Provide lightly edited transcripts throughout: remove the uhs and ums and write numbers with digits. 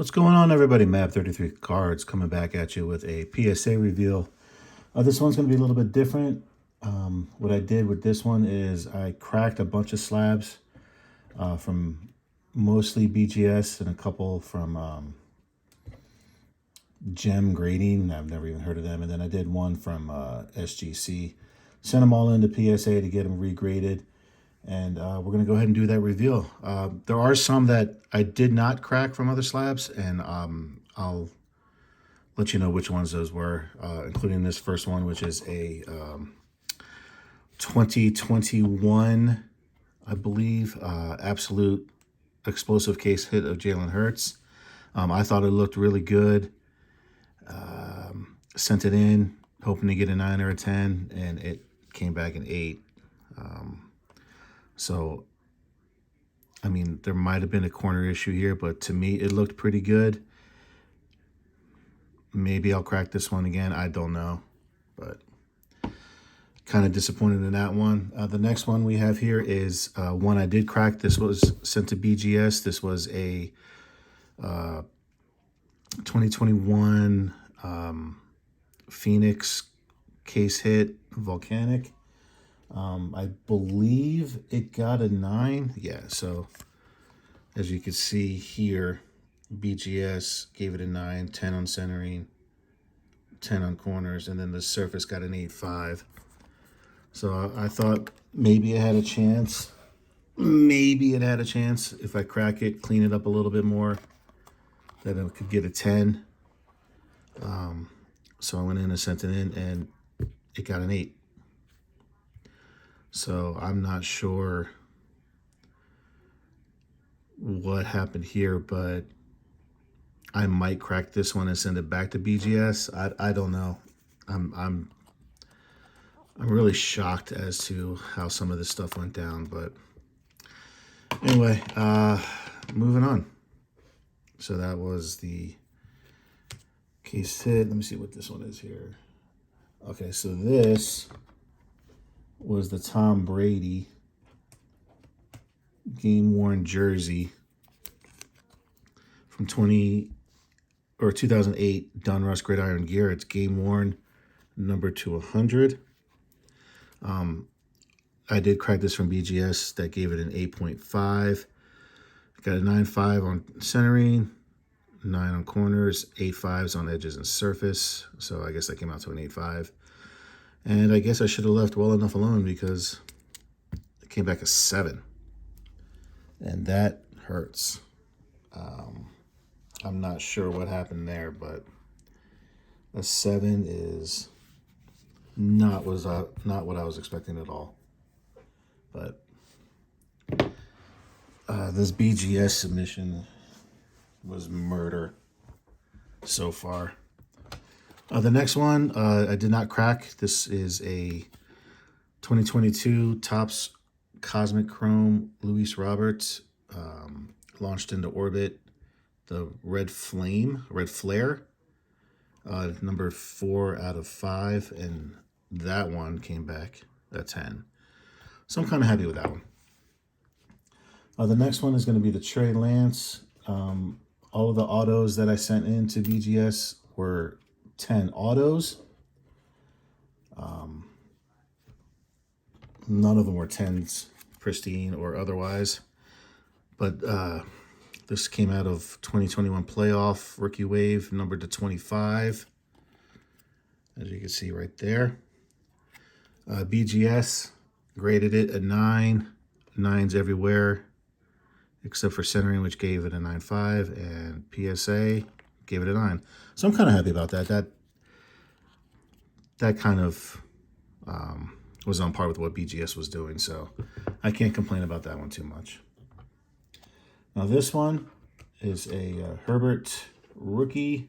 What's going on, everybody? Map33 Cards coming back at you with a PSA reveal. This one's going to be a little bit different. What I did with this one is I cracked a bunch of slabs from mostly BGS and a couple from Gem Grading. I've never even heard of them. And then I did one from SGC. Sent them all into PSA to get them regraded. And we're going to go ahead and do that reveal. There are some that I did not crack from other slabs, and I'll let you know which ones those were, including this first one, which is a 2021, I believe, absolute explosive case hit of Jalen Hurts. I thought it looked really good. Sent it in, hoping to get a 9 or a 10, and it came back an 8. So, I mean, there might have been a corner issue here, but to me, it looked pretty good. Maybe I'll crack this one again. I don't know, but kind of disappointed in that one. The next one we have here is one I did crack. This was sent to BGS. This was a 2021 Phoenix case hit, Volcanic. I believe it got a 9. Yeah, so as you can see here, BGS gave it a 9, 10 on centering, 10 on corners, and then the surface got an 8.5. So I thought maybe it had a chance. Maybe it had a chance if I crack it, clean it up a little bit more, that it could get a 10. So I went in and sent it in, and it got an 8. So I'm not sure what happened here, but I might crack this one and send it back to BGS. I don't know. I'm really shocked as to how some of this stuff went down, but anyway, moving on. So that was the case hit. Let me see what this one is here. Okay, so this was the Tom Brady game-worn jersey from 2008 Donruss Gridiron Gear. It's game-worn, number to 100. I did crack this from BGS. That gave it an 8.5. Got a 9.5 on centering, 9 on corners, 8.5s on edges and surface. So I guess that came out to an 8.5. And I guess I should have left well enough alone because it came back a 7. And that hurts. I'm not sure what happened there, but a 7 is not what I was expecting at all. But this BGS submission was murder so far. The next one, I did not crack. This is a 2022 Topps Cosmic Chrome Luis Roberts, launched into orbit. The Red Flare, number 4 out of 5, and that one came back a 10. So I'm kind of happy with that one. The next one is going to be the Trey Lance. All of the autos that I sent in to BGS were 10 autos. None of them were 10s, pristine or otherwise. But this came out of 2021 playoff rookie wave, numbered to 25, as you can see right there. BGS graded it a 9, 9s everywhere, except for centering, which gave it a 9.5, and PSA gave it a 9. So I'm kind of happy about that. That kind of was on par with what BGS was doing, so I can't complain about that one too much. Now this one is a Herbert rookie,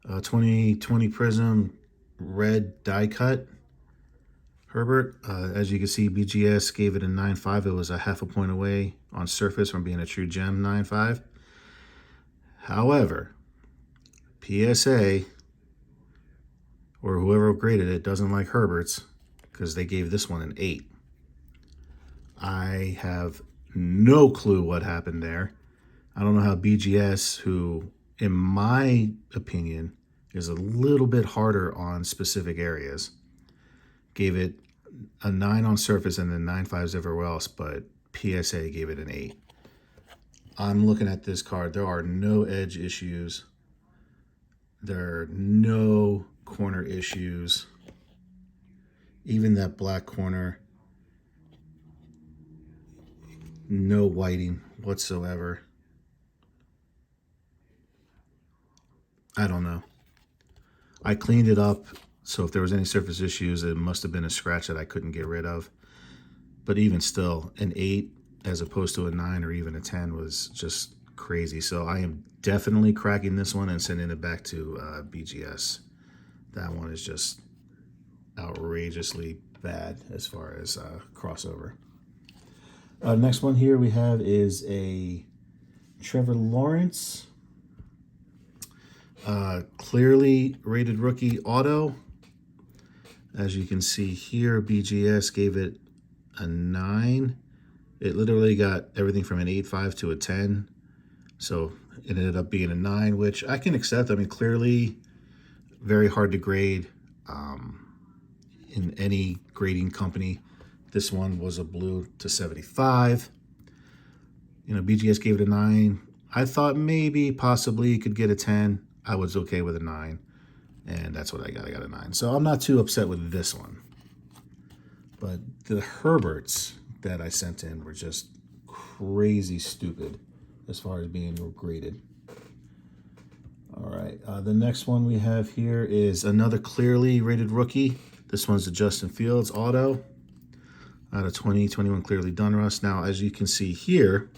2020 Prism red die cut. Herbert, as you can see, BGS gave it a 9.5. It was a half a point away on surface from being a true gem 9.5. However, PSA, or whoever graded it, doesn't like Herbert's because they gave this one an 8. I have No clue what happened there. I don't know how BGS, who, in my opinion, is a little bit harder on specific areas, gave it a 9 on surface and then 9.5s everywhere else, but PSA gave it an 8. I'm looking at this card. There are no edge issues. There are no corner issues. Even that black corner, no whiting whatsoever. I don't know. I cleaned it up, so if there was any surface issues, it must have been a scratch that I couldn't get rid of. But even still, an 8 as opposed to a 9 or even a 10 was just crazy. So I am definitely cracking this one and sending it back to BGS. That one is just outrageously bad as far as crossover. Next one here we have is a Trevor Lawrence. Clearly rated rookie auto. As you can see here, BGS gave it a 9. It literally got everything from an 8.5 to a 10. So it ended up being a 9, which I can accept. I mean, clearly very hard to grade in any grading company. This one was a blue to 75. You know, BGS gave it a 9. I thought maybe possibly you could get a 10. I was okay with a 9, and that's what I got. I got a 9. So I'm not too upset with this one. But the Herberts that I sent in were just crazy stupid as far as being graded. All right, the next one we have here is another clearly rated rookie. This one's the Justin Fields auto out of 2021 clearly Donruss. Now, as you can see here,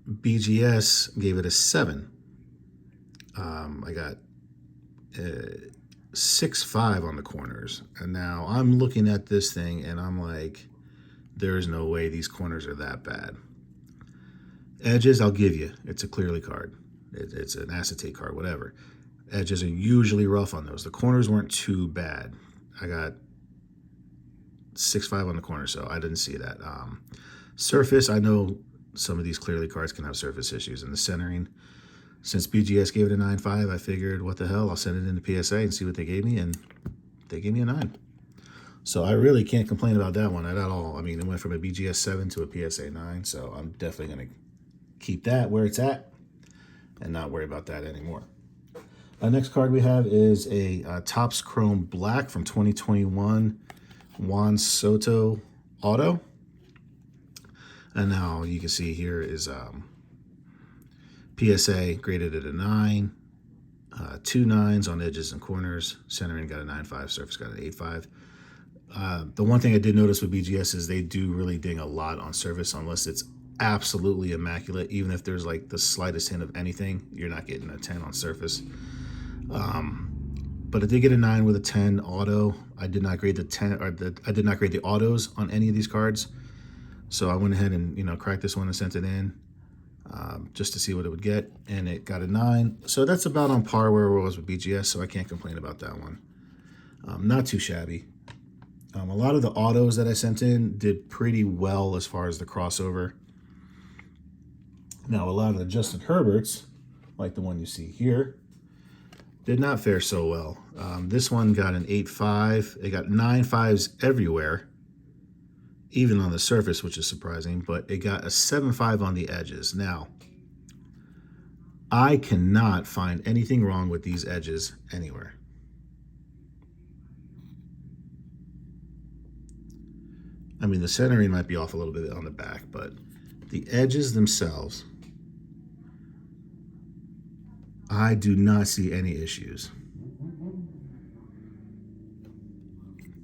BGS gave it a 7. I got 6.5 on the corners. And now I'm looking at this thing and I'm like, there's no way these corners are that bad. Edges, I'll give you. It's a clearly card. It's an acetate card, whatever. Edges are usually rough on those. The corners weren't too bad. I got 6.5 on the corner, so I didn't see that. Surface, I know some of these clearly cards can have surface issues. In the centering, since BGS gave it a 9.5, I figured, what the hell, I'll send it into PSA and see what they gave me, and they gave me a 9. So I really can't complain about that one at all. I mean, it went from a BGS 7 to a PSA 9, so I'm definitely going to keep that where it's at and not worry about that anymore. Next card we have is a Topps Chrome Black from 2021 Juan Soto auto. And now you can see here is PSA graded at a 9, 2 9s on edges and corners. Centering got a 9.5, surface got an 8.5. The one thing I did notice with BGS is they do really ding a lot on surface unless it's absolutely immaculate. Even if there's like the slightest hint of anything, you're not getting a 10 on surface. But I did get a 9 with a 10 auto. I did not grade the 10 or I did not grade the autos on any of these cards. So I went ahead and cracked this one and sent it in just to see what it would get, and it got a 9. So that's about on par where it was with BGS. So I can't complain about that one. Not too shabby. A lot of the autos that I sent in did pretty well as far as the crossover. Now, a lot of the Justin Herberts, like the one you see here, did not fare so well. This one got an 8.5. It got 9.5s everywhere, even on the surface, which is surprising, but it got a 7.5 on the edges. Now, I cannot find anything wrong with these edges anywhere. I mean, the centering might be off a little bit on the back, but the edges themselves, I do not see any issues.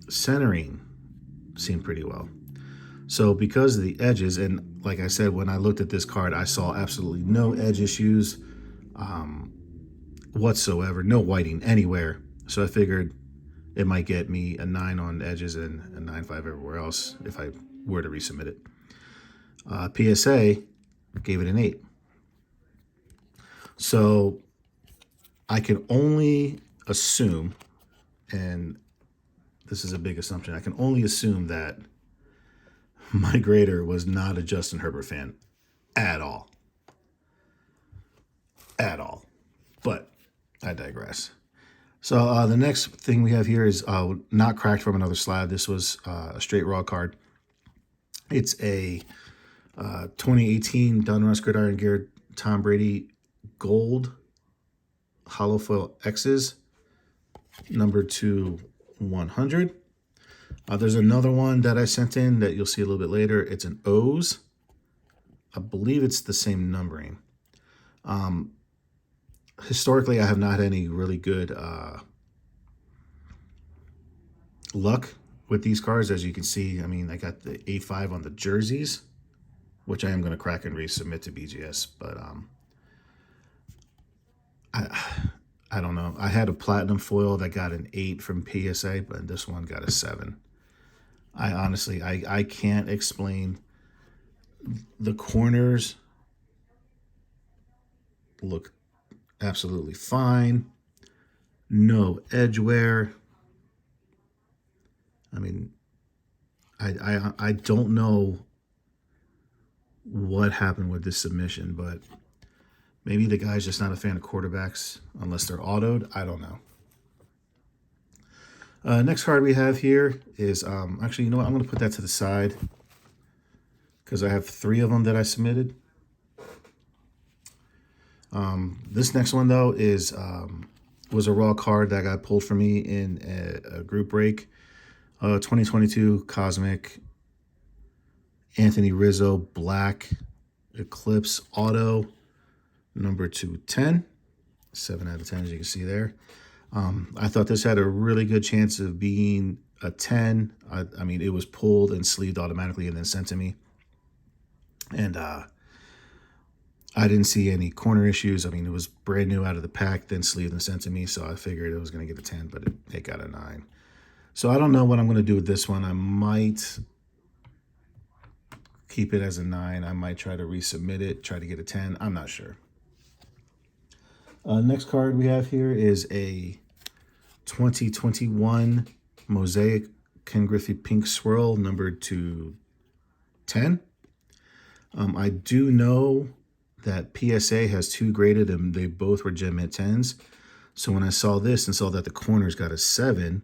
Centering seemed pretty well. So because of the edges, and like I said, when I looked at this card, I saw absolutely no edge issues whatsoever, no whiting anywhere. So I figured it might get me a 9 on edges and a 9.5 everywhere else if I were to resubmit it. PSA gave it an 8. So I can only assume, and this is a big assumption, I can only assume that my grader was not a Justin Herbert fan at all. At all. But I digress. So the next thing we have here is not cracked from another slab. This was a straight raw card. It's a 2018 Donruss Gridiron Gear Tom Brady Gold Hollow Foil X's, numbered to 100. There's another one that I sent in that you'll see a little bit later. It's an O's. I believe it's the same numbering. Historically, I have not had any really good luck with these cards. As you can see, I mean, I got the A5 on the jerseys, which I am going to crack and resubmit to BGS. But I don't know. I had a platinum foil that got an 8 from PSA, but this one got a 7. I honestly, I can't explain. The corners look absolutely fine. No edge wear. I mean, I don't know what happened with this submission, but maybe the guy's just not a fan of quarterbacks unless they're autoed. I don't know. Next card we have here is, actually, you know what? I'm going to put that to the side because I have 3 of them that I submitted. This next one, though, is was a raw card that got pulled for me in a group break. 2022 Cosmic Anthony Rizzo Black Eclipse Auto, number 210. 7 out of 10, as you can see there. I thought this had a really good chance of being a 10. I mean, it was pulled and sleeved automatically and then sent to me. And I didn't see any corner issues. I mean, it was brand new out of the pack, then sleeved and sent to me. So I figured it was going to get a 10, but it got a 9. So I don't know what I'm going to do with this one. I might keep it as a 9. I might try to resubmit it, try to get a 10. I'm not sure. Next card we have here is a 2021 Mosaic Ken Griffey Pink Swirl, numbered to 10. I do know that PSA has 2 graded and they both were Gem Mint 10s. So when I saw this and saw that the corners got a 7,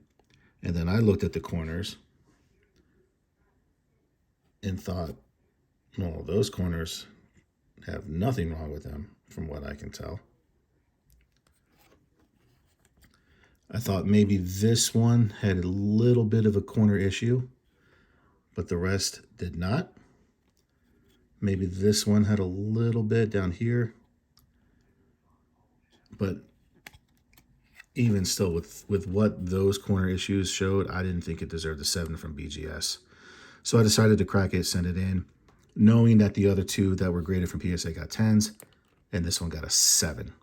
and then I looked at the corners and thought, well, those corners have nothing wrong with them from what I can tell. I thought maybe this one had a little bit of a corner issue, but the rest did not. Maybe this one had a little bit down here, but even still, with what those corner issues showed, I didn't think it deserved a 7 from BGS. So I decided to crack it, send it in, knowing that the other 2 that were graded from PSA got 10s, and this one got a 7.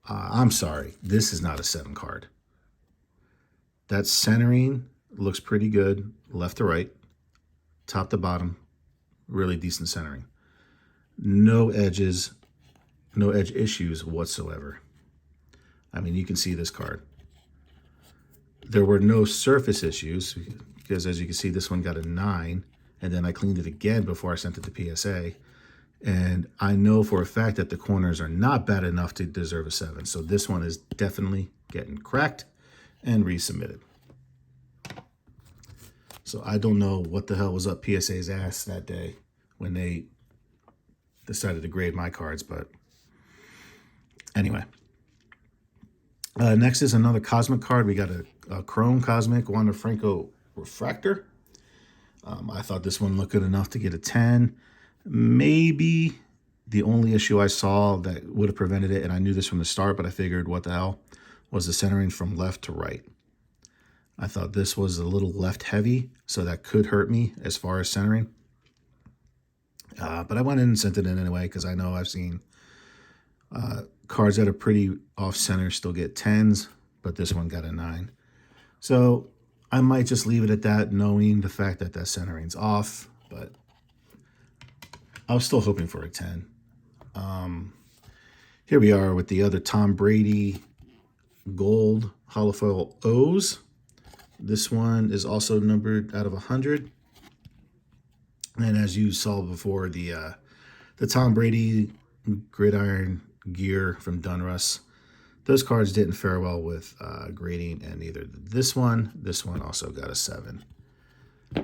I'm sorry, this is not a 7 card. That centering looks pretty good, left to right, top to bottom, really decent centering. No edges, no edge issues whatsoever. I mean, you can see this card. There were no surface issues because, as you can see, this one got a 9, and then I cleaned it again before I sent it to PSA. And I know for a fact that the corners are not bad enough to deserve a 7. So this one is definitely getting cracked and resubmitted. So I don't know what the hell was up PSA's ass that day when they decided to grade my cards. But anyway. Next is another Cosmic card. We got a Chrome Cosmic Wander Franco Refractor. I thought this one looked good enough to get a 10. Maybe the only issue I saw that would have prevented it, and I knew this from the start, but I figured what the hell, was the centering from left to right. I thought this was a little left heavy, so that could hurt me as far as centering. But I went in and sent it in anyway because I know I've seen cards that are pretty off-center still get 10s, but this one got a 9. So I might just leave it at that, knowing the fact that that centering's off, but I was still hoping for a 10. Here we are with the other Tom Brady Gold Holofoil O's. This one is also numbered out of 100. And as you saw before, the Tom Brady gridiron gear from Donruss, those cards didn't fare well with grading, and neither did this one. This one also got a 7.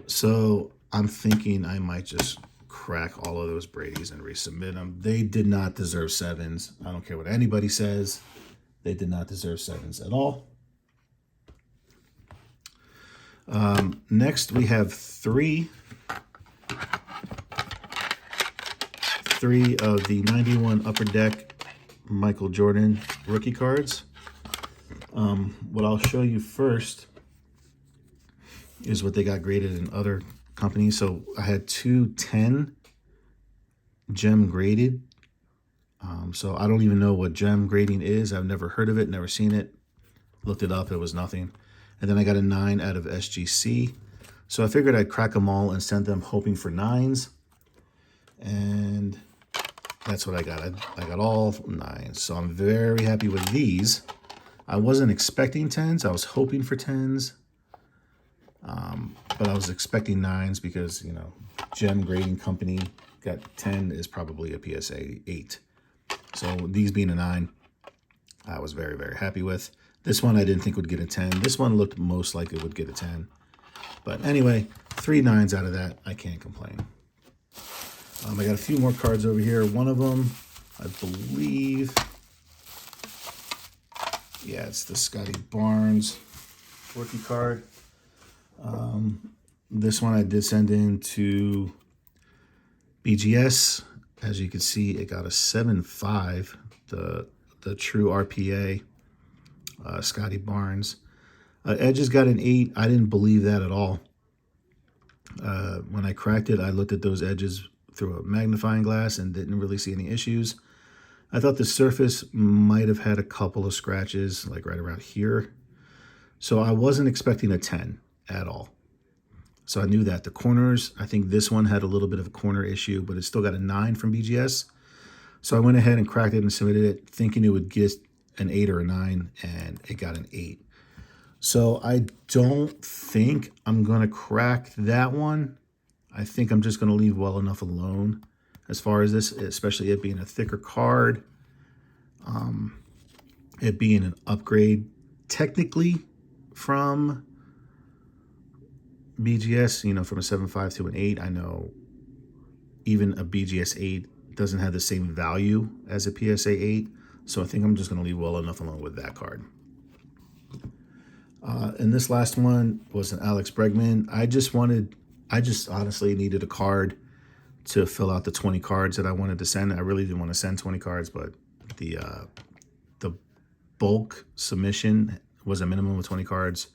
So I'm thinking I might just crack all of those Bradys and resubmit them. They did not deserve 7s. I don't care what anybody says. They did not deserve 7s at all. Next, we have three of the 91 Upper Deck Michael Jordan rookie cards. What I'll show you first is what they got graded in other companies. So I had 210 gem graded. So I don't even know what gem grading is. I've never heard of it, never seen it. Looked it up, it was nothing. And then I got a 9 out of SGC. So I figured I'd crack them all and send them hoping for 9s. And that's what I got. I got all 9s. So I'm very happy with these. I wasn't expecting 10s. I was hoping for 10s. But I was expecting 9s because, you know, gem grading company got 10 is probably a PSA 8. So these being a 9, I was very, very happy with. This one I didn't think would get a 10. This one looked most like it would get a 10. But anyway, 3 9s out of that. I can't complain. I got a few more cards over here. One of them, I believe, yeah, it's the Scotty Barnes rookie card. This one I did send in to BGS. As you can see, it got a 7.5, the true RPA, Scotty Barnes. Edges got an 8. I didn't believe that at all. When I cracked it, I looked at those edges through a magnifying glass and didn't really see any issues. I thought the surface might have had a couple of scratches, like right around here. So I wasn't expecting a 10 at all. So I knew that. The corners, I think this one had a little bit of a corner issue, but it still got a 9 from BGS. So I went ahead and cracked it and submitted it, thinking it would get an 8 or a 9, and it got an 8. So I don't think I'm going to crack that one. I think I'm just going to leave well enough alone as far as this, especially it being a thicker card. It being an upgrade technically from BGS, you know, from a 7.5 to an 8. I know even a BGS 8 doesn't have the same value as a PSA 8. So I think I'm just going to leave well enough alone with that card. And this last one was an Alex Bregman. I just honestly needed a card to fill out the 20 cards that I wanted to send. I really didn't want to send 20 cards, but the bulk submission was a minimum of 20 cards.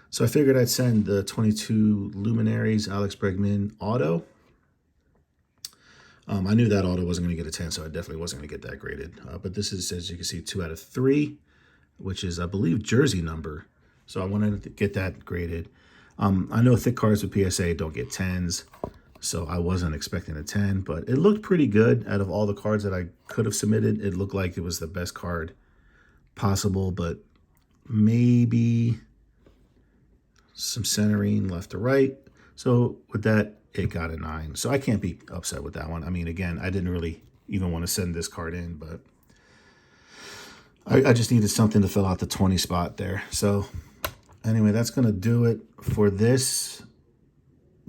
So I figured I'd send the 22 Luminaries Alex Bregman auto. I knew that auto wasn't going to get a 10, so I definitely wasn't going to get that graded. But this is, as you can see, 2 out of 3, which is, I believe, jersey number. So I wanted to get that graded. I know thick cards with PSA don't get 10s, so I wasn't expecting a 10, but it looked pretty good. Out of all the cards that I could have submitted, it looked like it was the best card possible, but maybe some centering left to right. So with that, it got a 9. So I can't be upset with that one. I mean, again, I didn't really even want to send this card in, but I just needed something to fill out the 20 spot there. So anyway, that's going to do it for this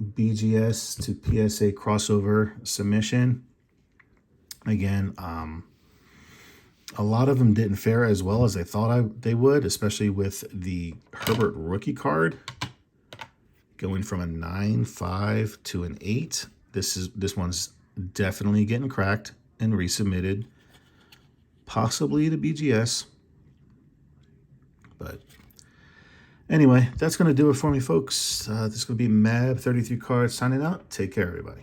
BGS to PSA crossover submission. Again, a lot of them didn't fare as well as I thought they would, especially with the Herbert rookie card going from a 9.5 to an 8. This one's definitely getting cracked and resubmitted, possibly to BGS. But anyway, that's going to do it for me, folks. This is going to be Mab 33 Cards signing out. Take care, everybody.